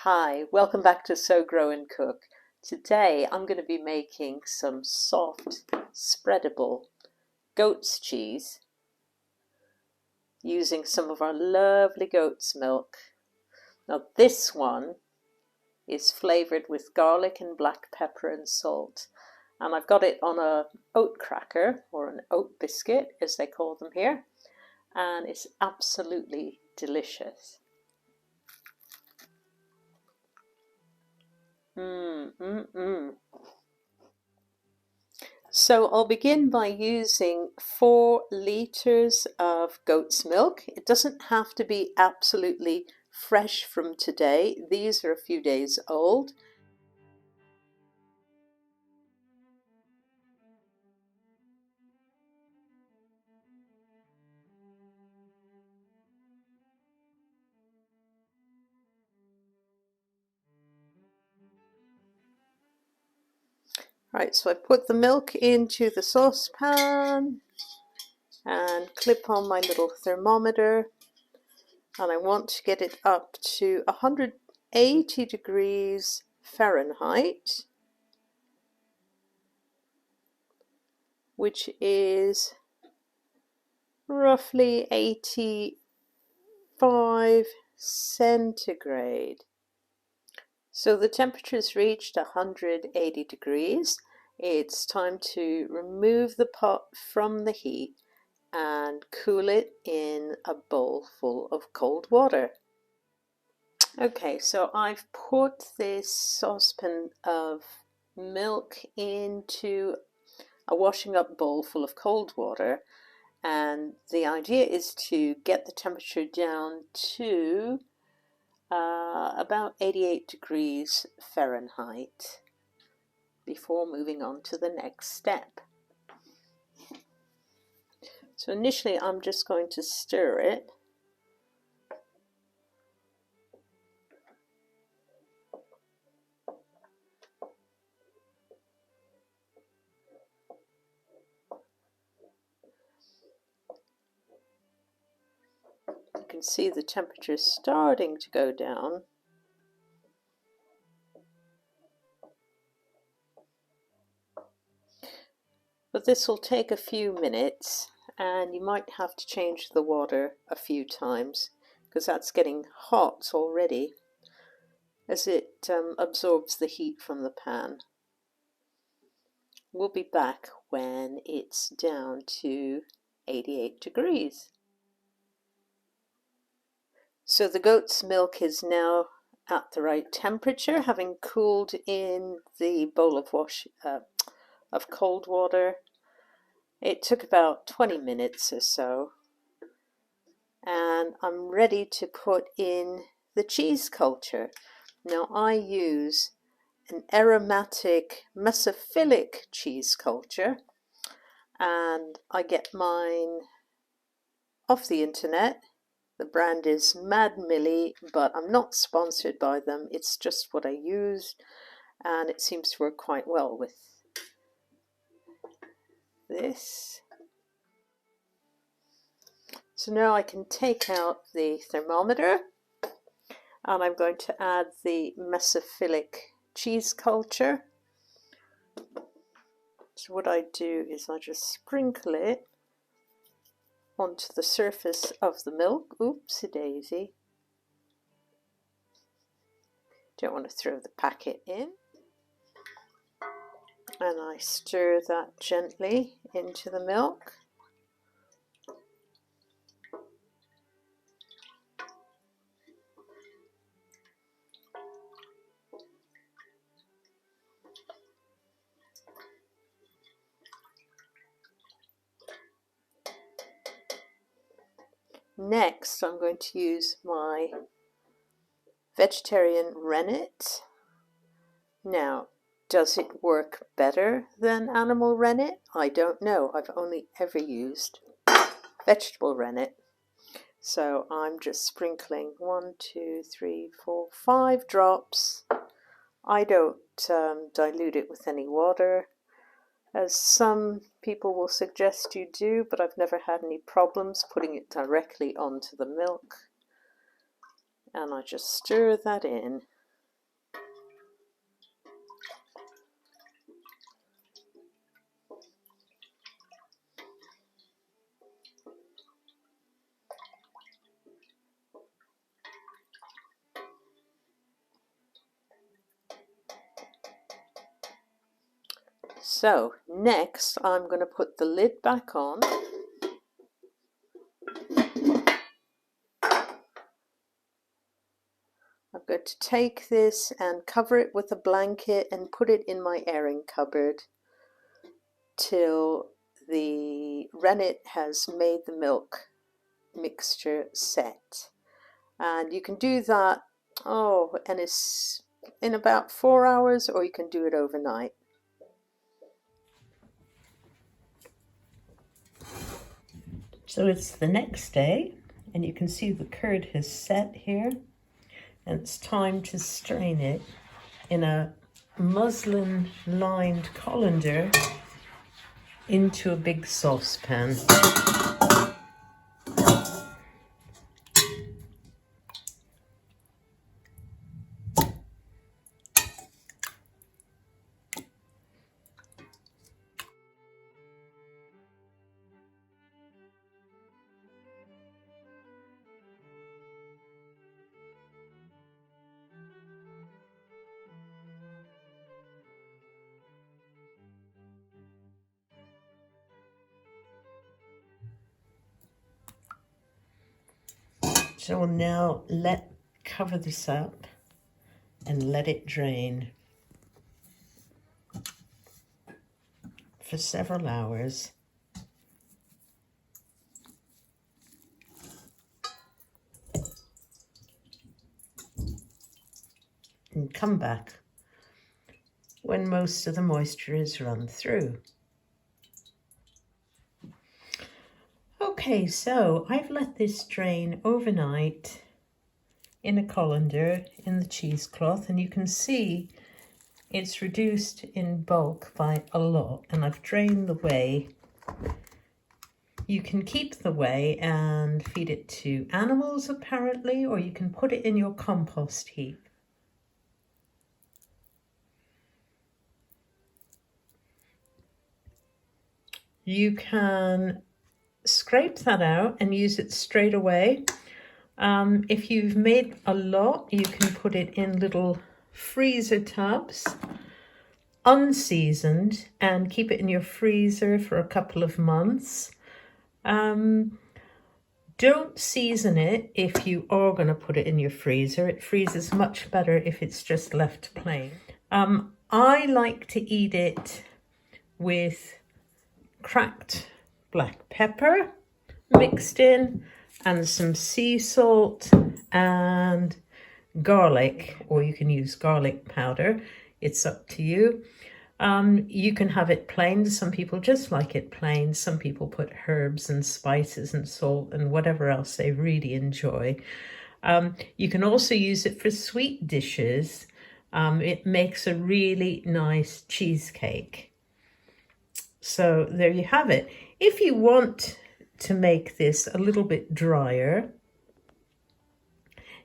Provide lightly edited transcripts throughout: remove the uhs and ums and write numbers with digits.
Hi, welcome back to Sew, Grow and Cook. Today I'm going to be making some soft, spreadable goat's cheese using some of our lovely goat's milk. Now this one is flavoured with garlic and black pepper and salt, and I've got it on a oat cracker, or an oat biscuit as they call them here, and it's absolutely delicious. So I'll begin by using 4 litres of goat's milk. It doesn't have to be absolutely fresh from today. These are a few days old. Right, so I put the milk into the saucepan and clip on my little thermometer, and I want to get it up to 180 degrees Fahrenheit, which is roughly 85 centigrade. So the temperature's reached 180 degrees. It's time to remove the pot from the heat and cool it in a bowl full of cold water. Okay, so I've put this saucepan of milk into a washing up bowl full of cold water, and the idea is to get the temperature down to about 88 degrees Fahrenheit before moving on to the next step. So initially I'm just going to stir it. You can see the temperature starting to go down. But this will take a few minutes, and you might have to change the water a few times because that's getting hot already as it absorbs the heat from the pan. We'll be back when it's down to 88 degrees. So the goat's milk is now at the right temperature, having cooled in the bowl of cold water. It took about 20 minutes or so, and I'm ready to put in the cheese culture. Now I use an aromatic mesophilic cheese culture, and I get mine off the internet. The brand is Mad Millie, but I'm not sponsored by them. It's just what I use, and it seems to work quite well with this. So now I can take out the thermometer, and I'm going to add the mesophilic cheese culture. So what I do is I just sprinkle it onto the surface of the milk. Oopsie daisy. Don't want to throw the packet in. And I stir that gently into the milk. Next, I'm going to use my vegetarian rennet. Now, does it work better than animal rennet? I don't know. I've only ever used vegetable rennet. So I'm just sprinkling 1, 2, 3, 4, 5 drops. I don't dilute it with any water, as some people will suggest you do, but I've never had any problems putting it directly onto the milk. And I just stir that in. So next I'm going to put the lid back on. I'm going to take this and cover it with a blanket and put it in my airing cupboard till the rennet has made the milk mixture set. And you can do that, and it's in about 4 hours, or you can do it overnight. So it's the next day, and you can see the curd has set here, and it's time to strain it in a muslin lined colander into a big saucepan. So we'll now cover this up and let it drain for several hours. And come back when most of the moisture is run through. Okay, so I've let this drain overnight in a colander in the cheesecloth, and you can see it's reduced in bulk by a lot, and I've drained the whey. You can keep the whey and feed it to animals apparently, or you can put it in your compost heap. You can scrape that out and use it straight away. If you've made a lot, you can put it in little freezer tubs, unseasoned, and keep it in your freezer for a couple of months. Don't season it if you are going to put it in your freezer. It freezes much better if it's just left plain. I like to eat it with cracked black pepper mixed in, and some sea salt and garlic, or you can use garlic powder. It's up to you. You can have it plain. Some people just like it plain. Some people put herbs and spices and salt and whatever else they really enjoy. You can also use it for sweet dishes. It makes a really nice cheesecake. So there you have it. If you want to make this a little bit drier,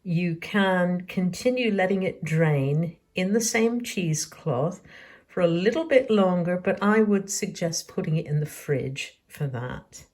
you can continue letting it drain in the same cheesecloth for a little bit longer, but I would suggest putting it in the fridge for that.